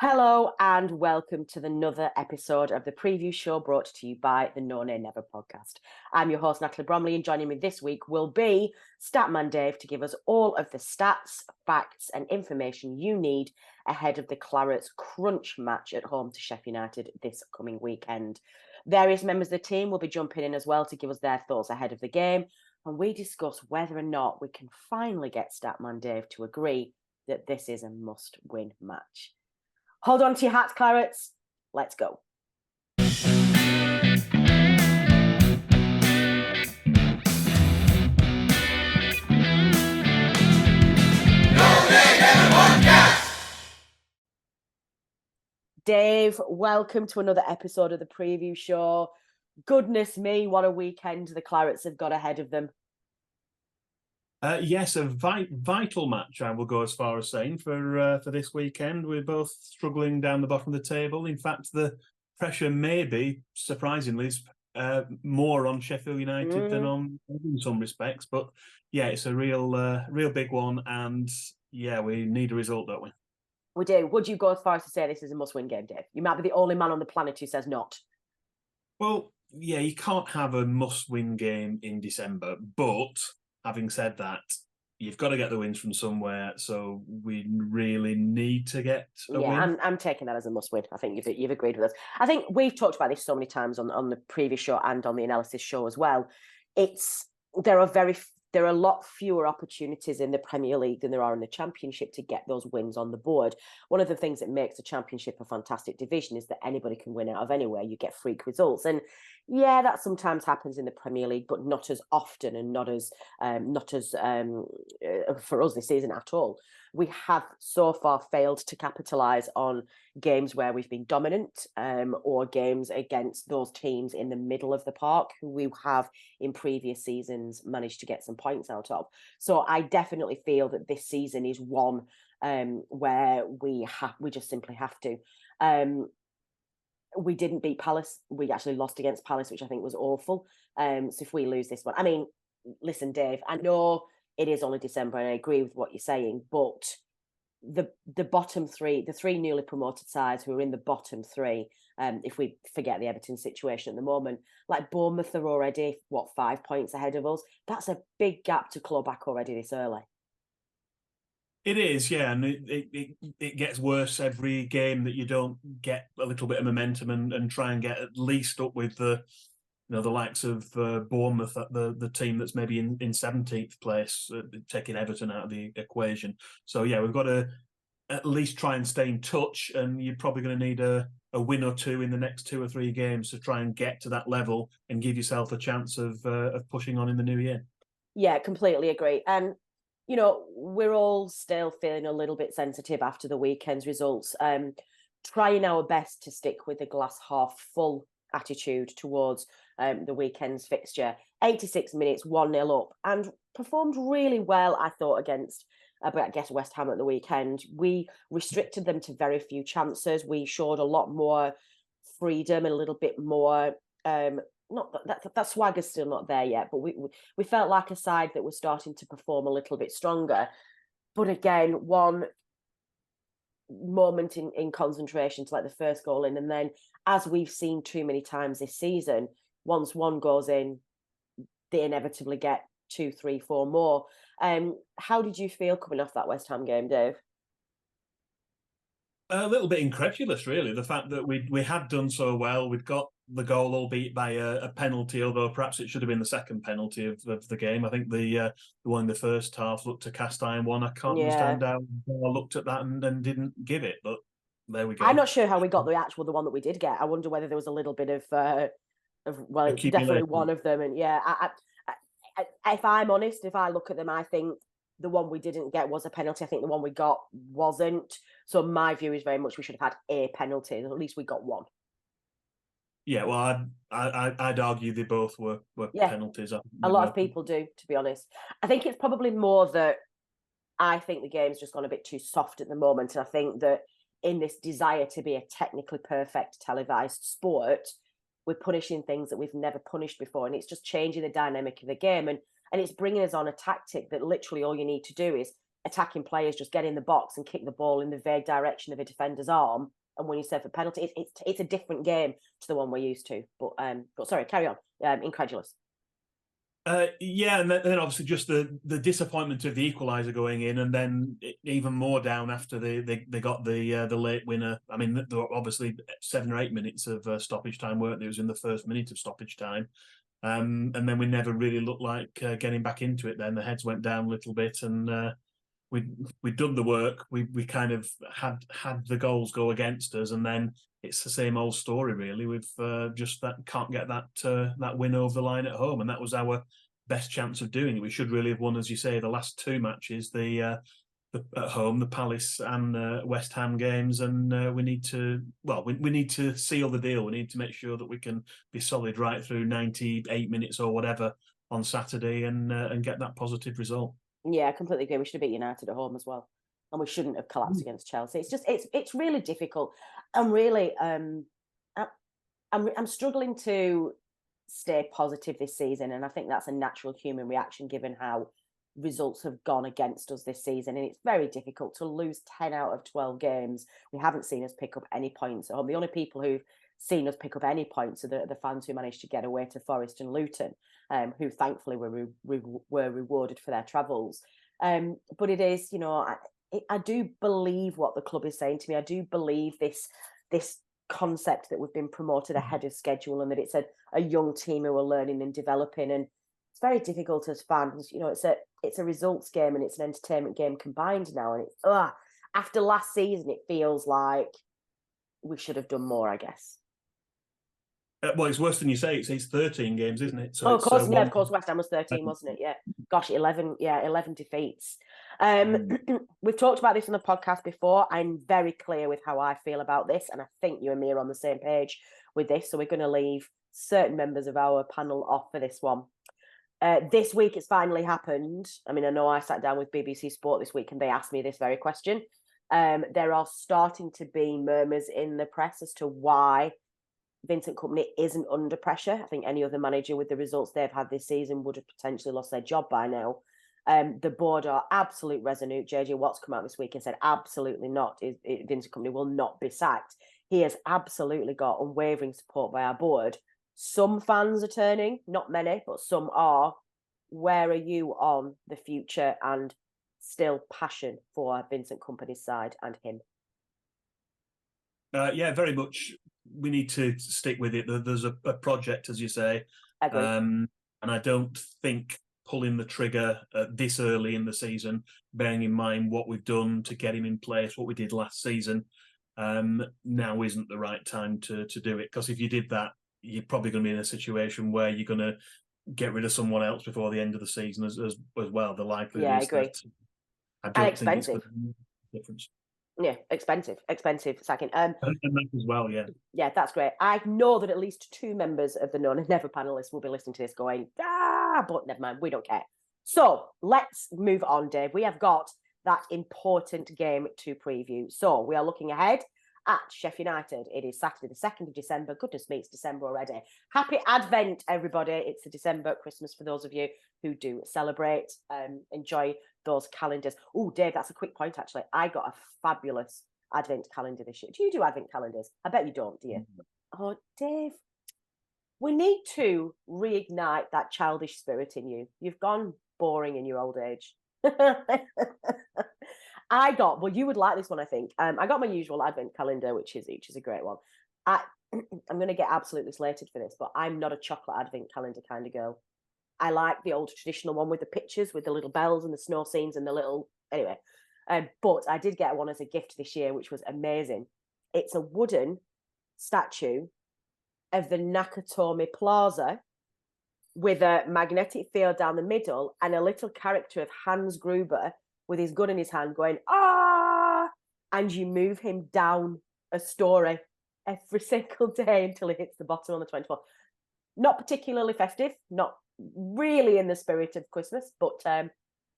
Hello and welcome to another episode of the preview show brought to you by the No Nay Never podcast. I'm your host, Natalie Bromley, and joining me this week will be Statman Dave to give us all of the stats, facts, and information you need ahead of the Clarets crunch match at home to Sheff United this coming weekend. Various members of the team will be jumping in as well to give us their thoughts ahead of the game, and we discuss whether or not we can finally get Statman Dave to agree that this is a must-win match. Hold on to your hats, Clarets. Let's go. Dave, welcome to another episode of the preview show. Goodness me, what a weekend the Clarets have got ahead of them. Yes, a vital match, I will go as far as saying, for this weekend. We're both struggling down the bottom of the table. In fact, the pressure may be, surprisingly, more on Sheffield United than on in some respects. But yeah, it's a real big one. And yeah, we need a result, don't we? We do. Would you go as far as to say this is a must-win game, Dave? You might be the only man on the planet who says not. Well, yeah, you can't have a must-win game in December. But having said that, you've got to get the wins from somewhere, so we really need to get a win. I'm taking that as a must-win. I think you've agreed with us. I think we've talked about this so many times on the previous show and on the analysis show as well. There are a lot fewer opportunities in the Premier League than there are in the Championship to get those wins on the board. One of the things that makes the Championship a fantastic division is that anybody can win out of anywhere. You get freak results, and yeah, that sometimes happens in the Premier League, but not as often and not as for us this season at all. We have so far failed to capitalise on games where we've been dominant, or games against those teams in the middle of the park who we have in previous seasons managed to get some points out of. So I definitely feel that this season is one where we just simply have to. We didn't beat Palace. We actually lost against Palace, which I think was awful. So if we lose this one, I mean, listen, Dave, I know it is only December and I agree with what you're saying, but the bottom three, the three newly promoted sides who are in the bottom three, if we forget the Everton situation at the moment, like Bournemouth are already, 5 points ahead of us? That's a big gap to claw back already this early. It is, yeah, and it gets worse every game that you don't get a little bit of momentum and try and get at least up with the likes of Bournemouth, the team that's maybe in 17th place, taking Everton out of the equation. So yeah, we've got to at least try and stay in touch, and you're probably going to need a win or two in the next 2 or 3 games to try and get to that level and give yourself a chance of pushing on in the new year. Yeah, completely agree. And we're all still feeling a little bit sensitive after the weekend's results. Trying our best to stick with the glass half full attitude towards the weekend's fixture. 86 minutes, 1-0 up, and performed really well, I thought, against West Ham at the weekend. We restricted them to very few chances. We showed a lot more freedom and a little bit more not that swagger's still not there yet, but we felt like a side that was starting to perform a little bit stronger. But again, one moment in concentration to let the first goal in, and then, as we've seen too many times this season, once one goes in, they inevitably get 2, 3, 4 more. How did you feel coming off that West Ham game, Dave? A little bit incredulous, really. The fact that we had done so well, we'd got the goal, albeit by a penalty, although perhaps it should have been the second penalty of the game. I think the one in the first half looked a cast iron one. I can't understand how I looked at that and then didn't give it, but there we go. I'm not sure how we got the one that we did get. I wonder whether there was a little bit of it's definitely one of them. And yeah, I, if I'm honest, if I look at them, I think the one we didn't get was a penalty. I think the one we got wasn't. So my view is very much we should have had a penalty. At least we got one. Yeah, well, I'd argue they both were penalties. A lot of people do, to be honest. I think it's probably more that I think the game's just gone a bit too soft at the moment. And I think that in this desire to be a technically perfect televised sport, we're punishing things that we've never punished before. And it's just changing the dynamic of the game. And it's bringing us on a tactic that literally all you need to do is attacking players just get in the box and kick the ball in the vague direction of a defender's arm, and when you serve a penalty, it's a different game to the one we're used to. But sorry, carry on. Incredulous. Yeah, and then obviously just the disappointment of the equaliser going in, and then even more down after they got the late winner. I mean, there were obviously 7 or 8 minutes of stoppage time, weren't there? It was in the first minute of stoppage time, and then we never really looked like getting back into it. Then the heads went down a little bit, and we'd done the work. We kind of had the goals go against us, and then it's the same old story, really. We've just can't get that win over the line at home, and that was our best chance of doing it. We should really have won, as you say, the last 2 matches, the at home, the Palace and West Ham games, and we need to we need to seal the deal. We need to make sure that we can be solid right through 98 minutes or whatever on Saturday, and get that positive result. Yeah, I completely agree. We should have beat United at home as well, and we shouldn't have collapsed against Chelsea. It's just it's really difficult. I'm really I'm struggling to stay positive this season, and I think that's a natural human reaction given how results have gone against us this season. And it's very difficult to lose 10 out of 12 games. We haven't seen us pick up any points at home. The only people who've seen us pick up any points are the fans who managed to get away to Forest and Luton, who thankfully were rewarded for their travels. But it is, I do believe what the club is saying to me. I do believe this concept that we've been promoted ahead of schedule, and that it's a young team who are learning and developing. And it's very difficult as fans. It's a results game and it's an entertainment game combined now. And after last season, it feels like we should have done more, I guess. Well, it's worse than you say. It's 13 games, isn't it? So of course, West Ham was 13, wasn't it? Yeah. Gosh, 11 defeats. We've talked about this on the podcast before. I'm very clear with how I feel about this, and I think you and me are on the same page with this. So we're going to leave certain members of our panel off for this one. This week, it's finally happened. I mean, I know I sat down with BBC Sport this week and they asked me this very question. There are starting to be murmurs in the press as to why Vincent Kompany isn't under pressure. I think any other manager with the results they've had this season would have potentially lost their job by now. The board are absolute resolute. JJ Watt's come out this week and said absolutely not. Vincent Kompany will not be sacked. He has absolutely got unwavering support by our board. Some fans are turning, not many, but some are. Where are you on the future and still passion for Vincent Kompany's side and him? Yeah, very much. We need to stick with it. There's a project, as you say. And I don't think pulling the trigger this early in the season, bearing in mind what we've done to get him in place, what we did last season, now isn't the right time to do it. Because if you did that, you're probably going to be in a situation where you're going to get rid of someone else before the end of the season as well. The likelihood is that I don't think it's going to make a difference. Yeah, expensive sacking. And that as well, yeah. Yeah, that's great. I know that at least 2 members of the Known and Never panelists will be listening to this going, but never mind, we don't care. So let's move on, Dave. We have got that important game to preview. So we are looking ahead at Sheff United. It is Saturday, the 2nd of December. Goodness me, it's December already. Happy Advent, everybody. It's the December Christmas for those of you who do celebrate. Enjoy those calendars. Oh, Dave, that's a quick point, actually. I got a fabulous Advent calendar this year. Do you do Advent calendars? I bet you don't, do you? Oh, Dave, we need to reignite that childish spirit in you. You've gone boring in your old age. Well, you would like this one, I think. I got my usual Advent calendar, which is a great one. I'm going to get absolutely slated for this, but I'm not a chocolate Advent calendar kind of girl. I like the old traditional one with the pictures, with the little bells and the snow scenes and the little... Anyway, but I did get one as a gift this year, which was amazing. It's a wooden statue of the Nakatomi Plaza with a magnetic field down the middle and a little character of Hans Gruber with his gun in his hand going, and you move him down a story every single day until he hits the bottom on the 24th. Not particularly festive, not really in the spirit of Christmas, but I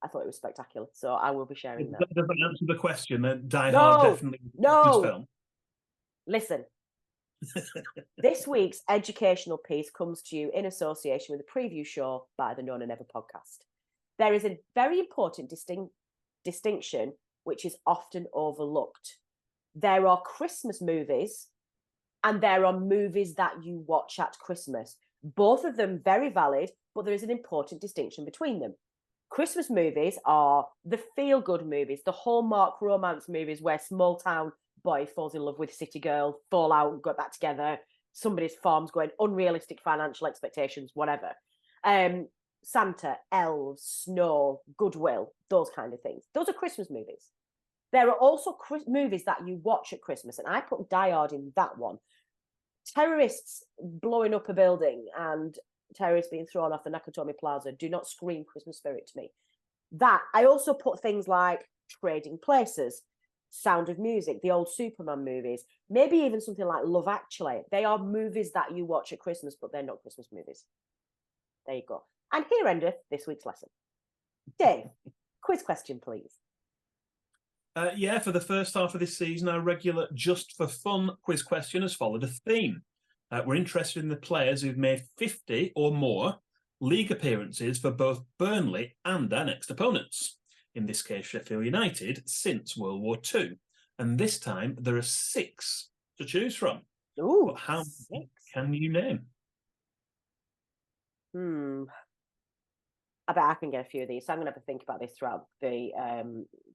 thought it was spectacular. So I will be sharing that. Does that answer the question? Die Hard definitely no. Film. Listen, this week's educational piece comes to you in association with a preview show by the Known and Never podcast. There is a very important distinction which is often overlooked. There are Christmas movies and there are movies that you watch at Christmas. Both of them very valid, but there is an important distinction between them. Christmas movies are the feel-good movies, the Hallmark romance movies where small town boy falls in love with city girl, fall out, go back together, somebody's farm's going, unrealistic financial expectations, whatever. Santa, elves, snow, goodwill, those kind of things. Those are Christmas movies. There are also movies that you watch at Christmas, and I put Die Hard in that one. Terrorists blowing up a building and terrorists being thrown off the Nakatomi Plaza do not scream Christmas spirit to me. That I also put things like Trading Places, Sound of Music, the old Superman movies, maybe even something like Love Actually. They are movies that you watch at Christmas, but they're not Christmas movies. There you go. And here endeth this week's lesson. Dave, quiz question, please. For the first half of this season, our regular Just for Fun quiz question has followed a theme. We're interested in the players who've made 50 or more league appearances for both Burnley and their next opponents, in this case Sheffield United, since World War II. And this time there are 6 to choose from. Ooh, but how 6 can you name? I bet I can get a few of these. So I'm going to have to think about this throughout the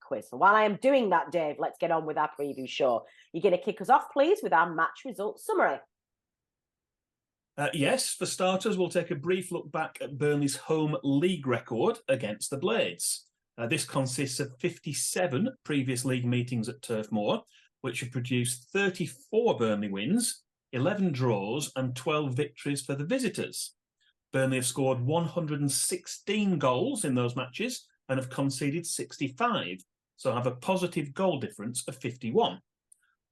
quiz. And while I am doing that, Dave, let's get on with our preview show. You're going to kick us off, please, with our match results summary. Yes, for starters, we'll take a brief look back at Burnley's home league record against the Blades. This consists of 57 previous league meetings at Turf Moor, which have produced 34 Burnley wins, 11 draws and 12 victories for the visitors. Burnley have scored 116 goals in those matches and have conceded 65, so have a positive goal difference of 51.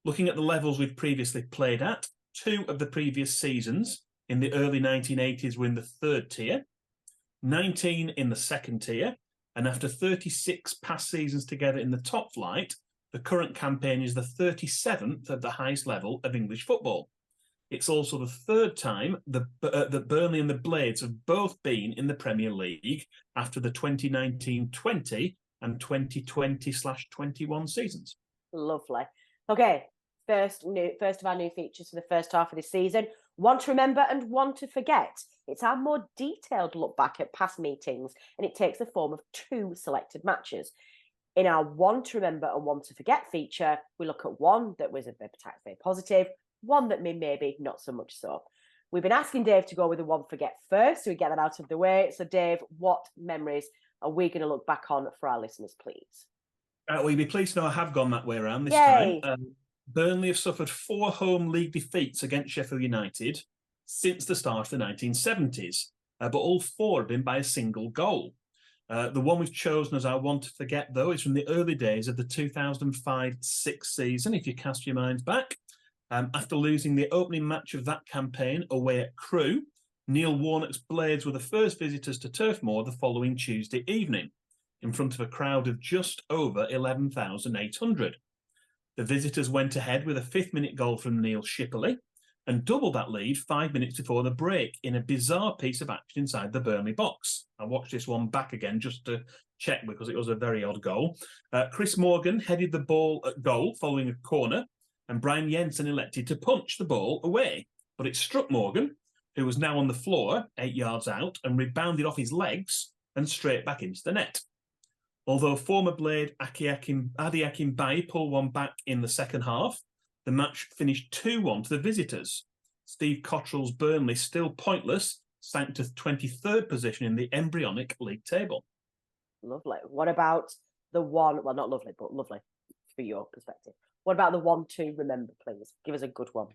Looking at the levels we've previously played at, 2 of the previous seasons in the early 1980s were in the 3rd tier, 19 in the 2nd tier, and after 36 past seasons together in the top flight, the current campaign is the 37th at the highest level of English football. It's also the 3rd time that Burnley and the Blades have both been in the Premier League after the 2019-20 and 2020/21 seasons. Lovely. Okay, first of our new features for the first half of this season. One to remember and one to forget. It's our more detailed look back at past meetings, and it takes the form of 2 selected matches. In our one to remember and one to forget feature, we look at one that was very positive, one that maybe not so much so. We've been asking Dave to go with the one forget first, so we get that out of the way. So, Dave, what memories are we going to look back on for our listeners, please? Well, you'll be pleased to know I have gone that way around this Yay. time. Burnley have suffered 4 home league defeats against Sheffield United since the start of the 1970s, but all 4 have been by a single goal. The one we've chosen as our one to forget, though, is from the early days of the 2005-06 season, if you cast your minds back. After losing the opening match of that campaign away at Crewe, Neil Warnock's Blades were the first visitors to Turf Moor the following Tuesday evening, in front of a crowd of just over 11,800. The visitors went ahead with a 5th-minute goal from Neil Shipperley and doubled that lead 5 minutes before the break in a bizarre piece of action inside the Burnley box. I watched this one back again just to check because it was a very odd goal. Chris Morgan headed the ball at goal following a corner, and Brian Jensen elected to punch the ball away. But it struck Morgan, who was now on the floor 8 yards out, and rebounded off his legs and straight back into the net. Although former Blade Adi Akinbaye pulled one back in the second half, the match finished 2-1 to the visitors. Steve Cottrell's Burnley, still pointless, sank to 23rd position in the embryonic league table. Lovely. What about the one, well, not lovely, but lovely for your perspective. What about the one to remember, please? Give us a good one.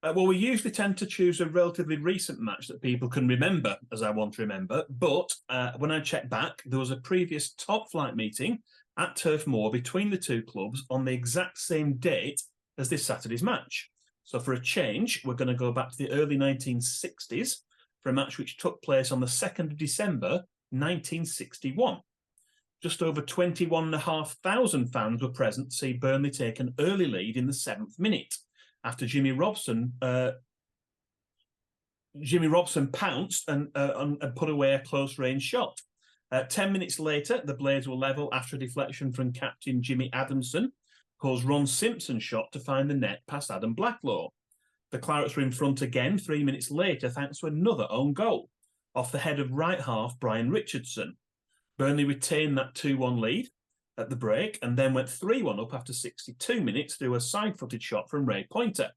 Well, we usually tend to choose a relatively recent match that people can remember as I want to remember. But when I checked back, there was a previous top flight meeting at Turf Moor between the 2 clubs on the exact same date as this Saturday's match. So for a change, we're going to go back to the early 1960s for a match which took place on the 2nd of December, 1961. Just over 21,500 fans were present to see Burnley take an early lead in the 7th minute after Jimmy Robson pounced and put away a close-range shot. 10 minutes later, the Blades were level after a deflection from captain Jimmy Adamson caused Ron Simpson's shot to find the net past Adam Blacklaw. The Clarets were in front again 3 minutes later thanks to another own goal, off the head of right half Brian Richardson. Burnley retained that 2-1 lead at the break and then went 3-1 up after 62 minutes through a side-footed shot from Ray Pointer.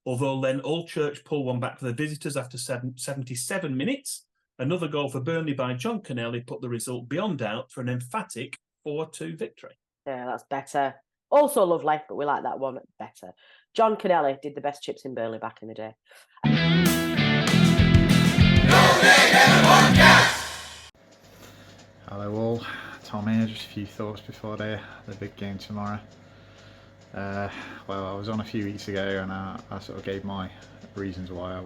Although then Allchurch pulled one back for the visitors after 77 minutes, another goal for Burnley by John Kennelly put the result beyond doubt for an emphatic 4-2 victory. Yeah, that's better. Also lovely, but we like that one better. John Kennelly did the best chips in Burnley back in the day. Hello all, Tom here. Just a few thoughts before the big game tomorrow. Well, I was on a few weeks ago and I sort of gave my reasons why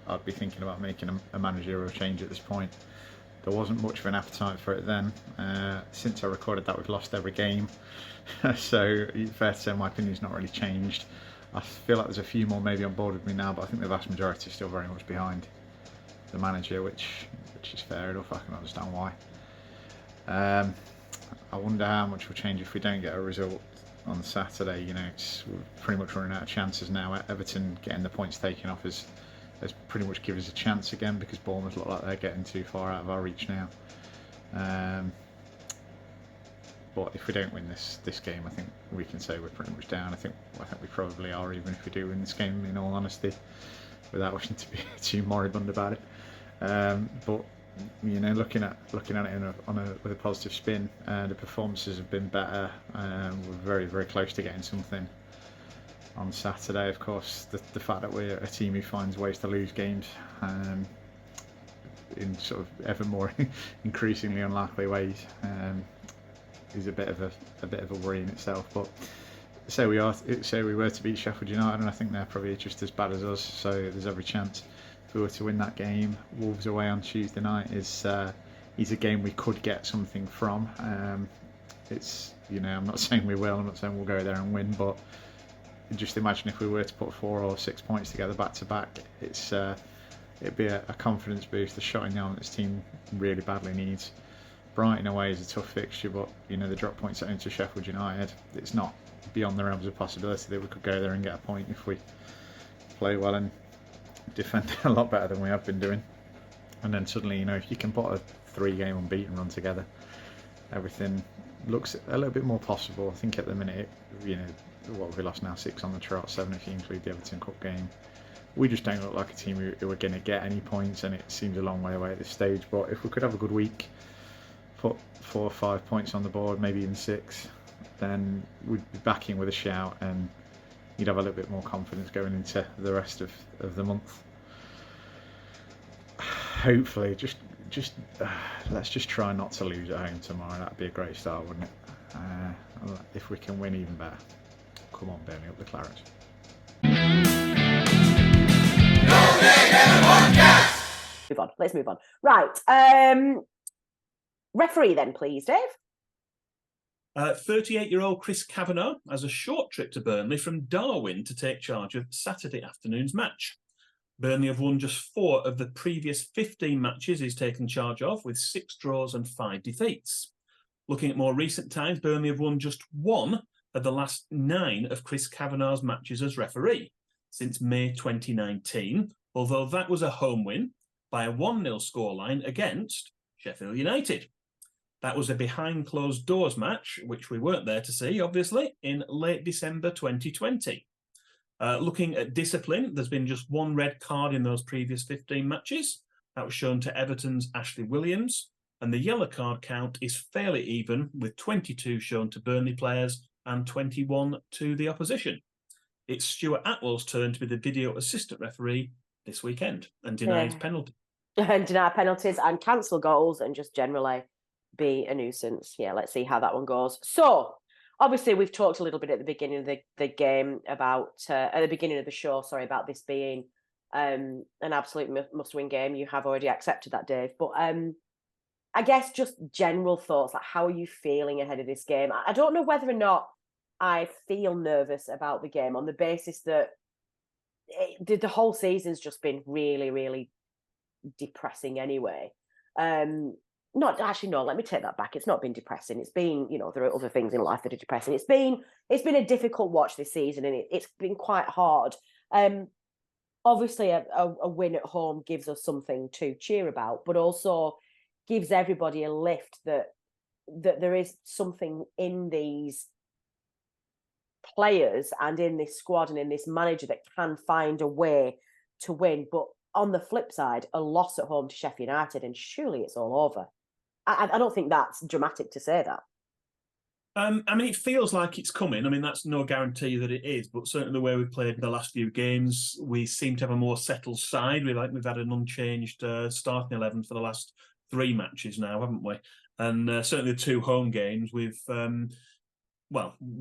I'd be thinking about making a managerial change at this point. There wasn't much of an appetite for it then. Since I recorded that, we've lost every game. So fair to say my opinion's not really changed. I feel like there's a few more maybe on board with me now, but I think the vast majority is still very much behind the manager, which is fair enough. I can understand why. I wonder how much will change if we don't get a result on Saturday. You know, we're pretty much running out of chances now. Everton getting the points taken off has pretty much given us a chance again, because Bournemouth look like they're getting too far out of our reach now. But if we don't win this game, I think we can say we're pretty much down. I think we probably are, even if we do win this game, in all honesty, without wishing to be too moribund about it. But you know, looking at it with a positive spin, the performances have been better. We're very, very close to getting something on Saturday. Of course, the fact that we're a team who finds ways to lose games in sort of ever more increasingly unlikely ways is a bit of a worry in itself. But say we were to beat Sheffield United, and I think they're probably just as bad as us, so there's every chance if we were to win that game. Wolves away on Tuesday night is a game we could get something from. It's, you know, I'm not saying we will, I'm not saying we'll go there and win, but just imagine if we were to put 4 or 6 points together back to back. It'd be a confidence boost, a shot in the arm that this team really badly needs. Brighton away is a tough fixture, but you know, the drop points at home to Sheffield United, it's not beyond the realms of possibility that we could go there and get a point if we play well and defend a lot better than we have been doing. And then suddenly, you know, if you can put a 3-game unbeaten run together, everything looks a little bit more possible. I think at the minute, you know, what have we lost now? 6 on the trot, 7 if you include the Everton Cup game. We just don't look like a team who are going to get any points, and it seems a long way away at this stage. But if we could have a good week, put 4 or 5 points on the board, maybe even 6, then we'd be back in with a shout, and you'd have a little bit more confidence going into the rest of the month. Hopefully, let's just try not to lose at home tomorrow. That'd be a great start, wouldn't it? If we can win, even better. Come on, Burnley, up the Clarets. Let's move on. Right. Referee then, please, Dave. 38-year-old Chris Kavanagh has a short trip to Burnley from Darwin to take charge of Saturday afternoon's match. Burnley have won just 4 of the previous 15 matches he's taken charge of, with 6 draws and 5 defeats. Looking at more recent times, Burnley have won just 1 of the last 9 of Chris Kavanagh's matches as referee since May 2019, although that was a home win by a 1-0 scoreline against Sheffield United. That was a behind closed doors match, which we weren't there to see, obviously, in late December 2020. Looking at discipline, there's been just 1 red card in those previous 15 matches. That was shown to Everton's Ashley Williams, and the yellow card count is fairly even, with 22 shown to Burnley players and 21 to the opposition. It's Stuart Atwell's turn to be the video assistant referee this weekend and denies penalties. And deny penalties and cancel goals and just generally be a nuisance. Yeah, let's see how that one goes. So, obviously, we've talked a little bit at the beginning of the game about, at the beginning of the show, sorry, about this being an absolute must-win game. You have already accepted that, Dave. But I guess just general thoughts, like how are you feeling ahead of this game? I don't know whether or not I feel nervous about the game on the basis that the whole season's just been really, really depressing anyway. not actually, no, let me take that back. It's not been depressing. It's been, there are other things in life that are depressing. It's been a difficult watch this season, and it's been quite hard. Obviously a win at home gives us something to cheer about, but also gives everybody a lift that there is something in these players and in this squad and in this manager that can find a way to win. But on the flip side, a loss at home to Sheff United, and surely it's all over. I don't think that's dramatic to say that. I mean, it feels like it's coming. I mean, that's no guarantee that it is, but certainly the way we've played the last few games, we seem to have a more settled side. We've had an unchanged starting 11 for the last 3 matches now, haven't we? And certainly the 2 home games, we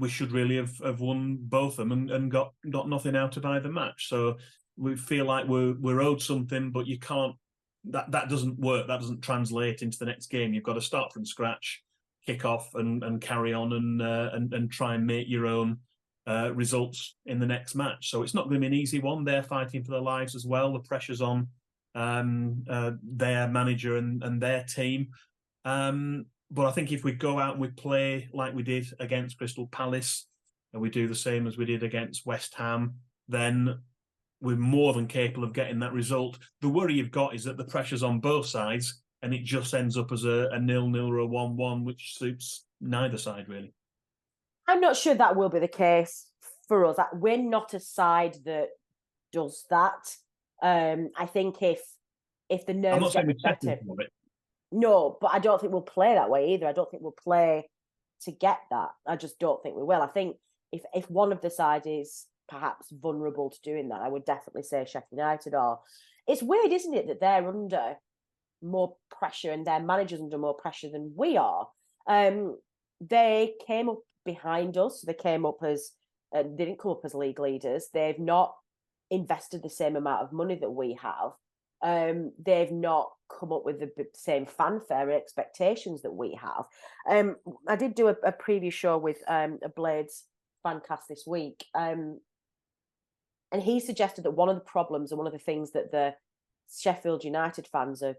should really have won both of them and got nothing out of either match. So we feel like we're owed something, but you can't. That doesn't work. That doesn't translate into the next game. You've got to start from scratch, kick off, and carry on and try and make your own results in the next match. So it's not going to be an easy one. They're fighting for their lives as well. The pressure's on their manager and their team. But I think if we go out and we play like we did against Crystal Palace, and we do the same as we did against West Ham, then we're more than capable of getting that result. The worry you've got is that the pressure's on both sides, and it just ends up as a 0-0 or a 1-1, which suits neither side, really. I'm not sure that will be the case for us. We're not a side that does that. I think if the nerves... I'm not saying get we're for it. No, but I don't think we'll play that way either. I don't think we'll play to get that. I just don't think we will. I think if one of the sides is perhaps vulnerable to doing that, I would definitely say Sheff United are. It's weird, isn't it, that they're under more pressure and their managers under more pressure than we are. They came up behind us. They came up as they didn't come up as league leaders. They've not invested the same amount of money that we have. They've not come up with the same fanfare and expectations that we have. I did do a preview show with a Blades fancast this week, and he suggested that one of the problems and one of the things that the Sheffield United fans are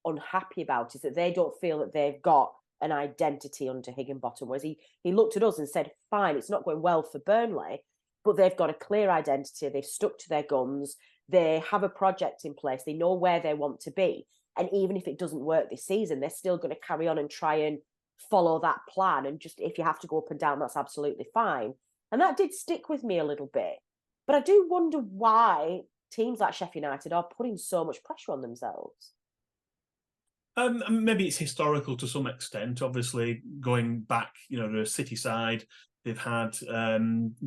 unhappy about is that they don't feel that they've got an identity under Higginbottom. Whereas he looked at us and said, fine, it's not going well for Burnley, but they've got a clear identity. They've stuck to their guns. They have a project in place. They know where they want to be. And even if it doesn't work this season, they're still going to carry on and try and follow that plan. And just if you have to go up and down, that's absolutely fine. And that did stick with me a little bit. But I do wonder why teams like Sheff United are putting so much pressure on themselves. Maybe it's historical to some extent. Obviously, going back, to a City side, they've had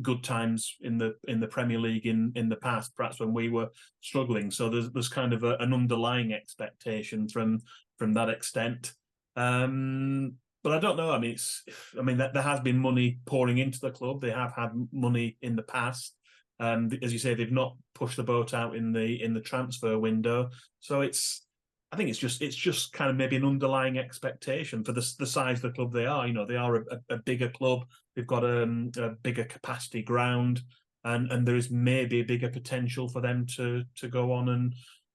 good times in the Premier League in the past, perhaps when we were struggling. So there's kind of an underlying expectation from that extent. But I don't know. I mean, there has been money pouring into the club. They have had money in the past. As you say, they've not pushed the boat out in the transfer window. So I think it's just kind of maybe an underlying expectation for the size of the club they are. They are a bigger club. They've got a bigger capacity ground, and there is maybe a bigger potential for them to go on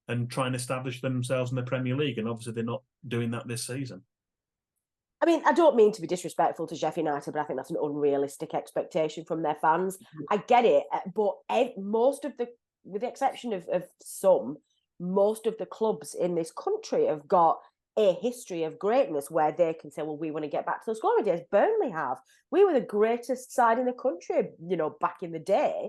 and try and establish themselves in the Premier League. And obviously, they're not doing that this season. I mean, I don't mean to be disrespectful to Sheff United, but I think that's an unrealistic expectation from their fans. I get it, but with the exception of some, most of the clubs in this country have got a history of greatness where they can say, well, we want to get back to those glory days. Burnley have. We were the greatest side in the country, back in the day.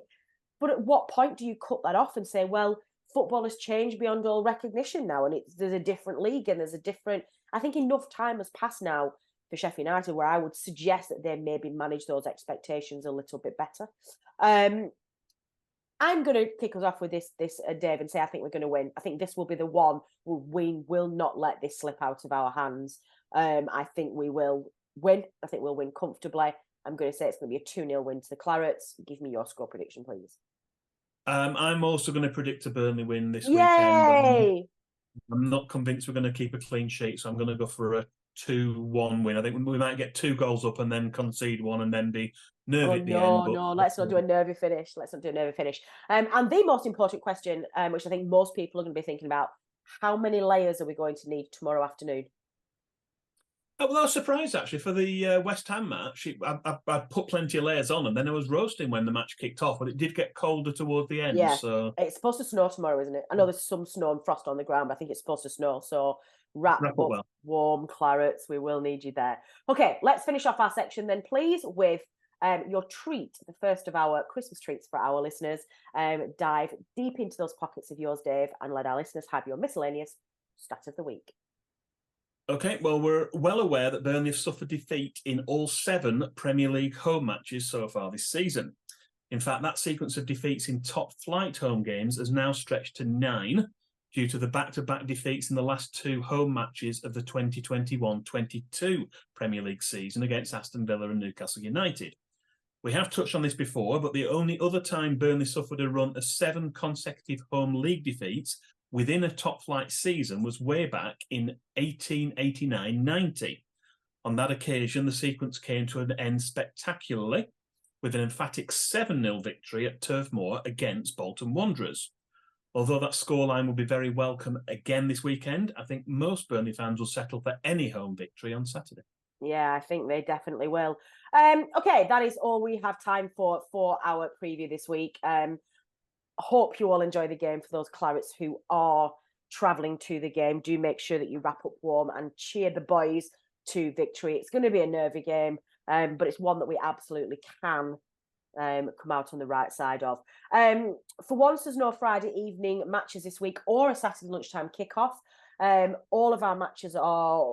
But at what point do you cut that off and say, well, football has changed beyond all recognition now, and there's a different league and there's a different... I think enough time has passed now for Sheff United where I would suggest that they maybe manage those expectations a little bit better. I'm going to kick us off with this Dave, and say I think we're going to win. I think this will be the one where we will not let this slip out of our hands. I think we will win. I think we'll win comfortably. I'm going to say it's going to be a 2-0 win to the Clarets. Give me your score prediction, please. I'm also going to predict a Burnley win this weekend. Yay! I'm not convinced we're going to keep a clean sheet, so I'm going to go for a 2-1 win. I think we might get 2 goals up and then concede one and then be nervy at the end. No, let's not do a nervy finish. And the most important question, which I think most people are going to be thinking about, how many layers are we going to need tomorrow afternoon? Oh, well, I was surprised actually for the West Ham match. I put plenty of layers on, and then I was roasting when the match kicked off, but it did get colder towards the end. Yeah. So It's supposed to snow tomorrow, isn't it? I know there's some snow and frost on the ground, but I think it's supposed to snow. So wrap wrap up up well. warm clarets. We will need you there. Okay, let's finish off our section then, please, with your treat, the first of our Christmas treats for our listeners. Dive deep into those pockets of yours, Dave, and let our listeners have your miscellaneous stat of the week. Okay, well, we're well aware that Burnley have suffered defeat in all 7 Premier League home matches so far this season. In fact, that sequence of defeats in top flight home games has now stretched to 9 due to the back-to-back defeats in the last 2 home matches of the 2021-22 Premier League season against Aston Villa and Newcastle United. We have touched on this before, but the only other time Burnley suffered a run of 7 consecutive home league defeats within a top-flight season was way back in 1889-90. On that occasion, the sequence came to an end spectacularly with an emphatic 7-0 victory at Turf Moor against Bolton Wanderers. Although that scoreline will be very welcome again this weekend, I think most Burnley fans will settle for any home victory on Saturday. Yeah, I think they definitely will. Okay, that is all we have time for our preview this week. Hope you all enjoy the game. For those Clarets who are travelling to the game, do make sure that you wrap up warm and cheer the boys to victory. It's going to be a nervy game, but it's one that we absolutely can come out on the right side of. For once, there's no Friday evening matches this week or a Saturday lunchtime kickoff. All of our matches are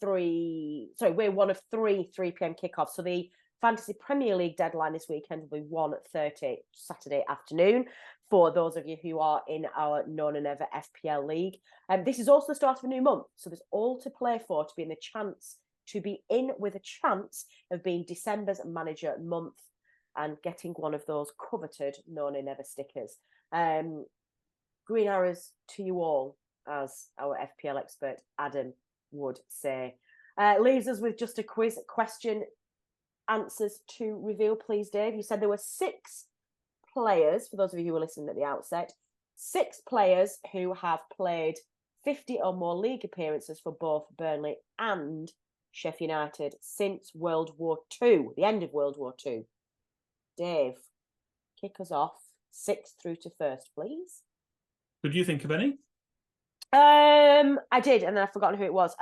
we're one of 3 p.m. kickoffs. So the Fantasy Premier League deadline this weekend will be 1:30 Saturday afternoon for those of you who are in our Known and Never FPL League. This is also the start of a new month, so there's all to play for to be in with a chance of being December's manager month and getting one of those coveted Known and Never stickers. Green arrows to you all, as our FPL expert Adam would say. Leaves us with just a quiz question answers to reveal, please, Dave. You said there were 6 players, for those of you who were listening at the outset, 6 players who have played 50 or more league appearances for both Burnley and Sheff United since World War II, the end of World War II. Dave, kick us off 6th through to 1st, please. Could you think of any? I did, and then I've forgotten who it was.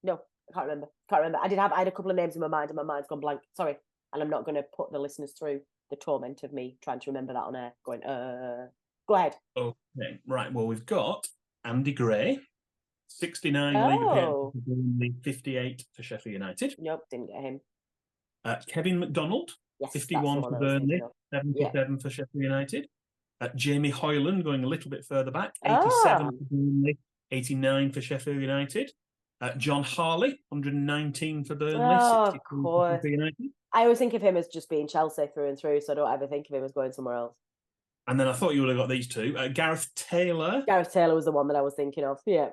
No, I can't remember. I had a couple of names in my mind, and my mind's gone blank. Sorry, and I'm not going to put the listeners through the torment of me trying to remember that on air. Going, go ahead. Okay, right. Well, we've got Andy Gray, 69 league appearances, 58 for Sheffield United. Nope, didn't get him. Kevin McDonald, yes, 51 for Burnley, 77 for Sheffield United. Jamie Hoyland going a little bit further back, 87 for Burnley, 89 for Sheffield United. John Harley, 119 for Burnley, 62 for Sheffield United. I always think of him as just being Chelsea through and through, so I don't ever think of him as going somewhere else. And then I thought you would have got these 2. Gareth Taylor. Gareth Taylor was the one that I was thinking of, yeah.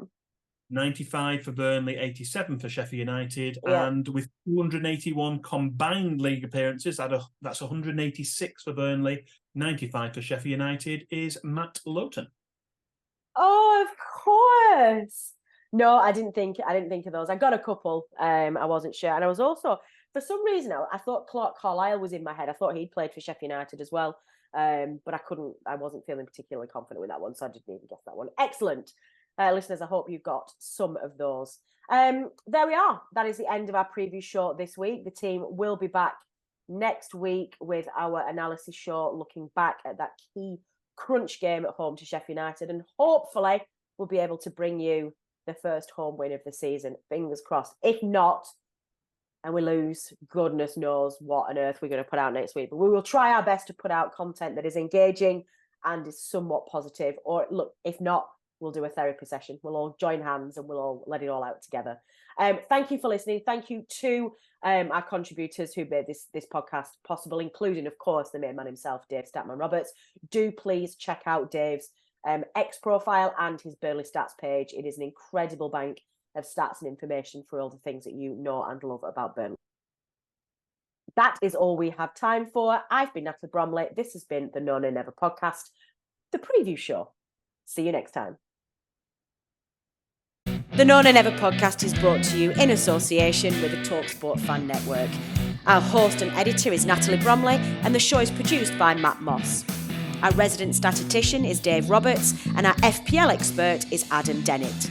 95 for Burnley, 87 for Sheffield United. Yeah. And with 281 combined league appearances, that's 186 for Burnley, 95 for Sheffield United, is Matt Lowton. Oh, of course. No, I didn't think of those. I got a couple. I wasn't sure. And I was also, for some reason, I thought Clark Carlisle was in my head. I thought he'd played for Sheffield United as well. But I wasn't feeling particularly confident with that one, so I didn't even guess that one. Excellent. Listeners, I hope you've got some of those. There we are. That is the end of our preview show this week. The team will be back next week with our analysis show, looking back at that key crunch game at home to Sheffield United, and hopefully we'll be able to bring you the first home win of the season. Fingers crossed. If not, and we lose, goodness knows what on earth we're going to put out next week. But we will try our best to put out content that is engaging and is somewhat positive. Or look, if not, we'll do a therapy session. We'll all join hands and we'll all let it all out together. Thank you for listening. Thank you to our contributors who made this podcast possible, including, of course, the main man himself, Dave Statman Roberts. Do please check out Dave's X profile and his Burnley stats page. It is an incredible bank of stats and information for all the things that you know and love about Burnley. That is all we have time for. I've been Natalie Bromley. This has been the Known and Never podcast, the preview show. See you next time. The No Nay Never podcast is brought to you in association with the TalkSport Fan Network. Our host and editor is Natalie Bromley, and the show is produced by Matt Moss. Our resident statistician is Dave Roberts, and our FPL expert is Adam Dennett.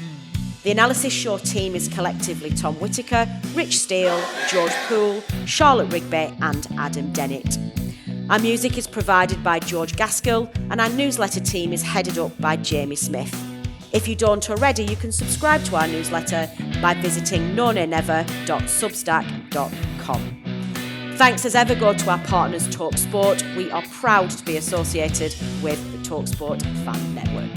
The Analysis Show team is collectively Tom Whittaker, Rich Steele, George Poole, Charlotte Rigby and Adam Dennett. Our music is provided by George Gaskell, and our newsletter team is headed up by Jamie Smith. If you don't already, you can subscribe to our newsletter by visiting nonaynever.substack.com. Thanks as ever go to our partners TalkSport. We are proud to be associated with the TalkSport Fan Network.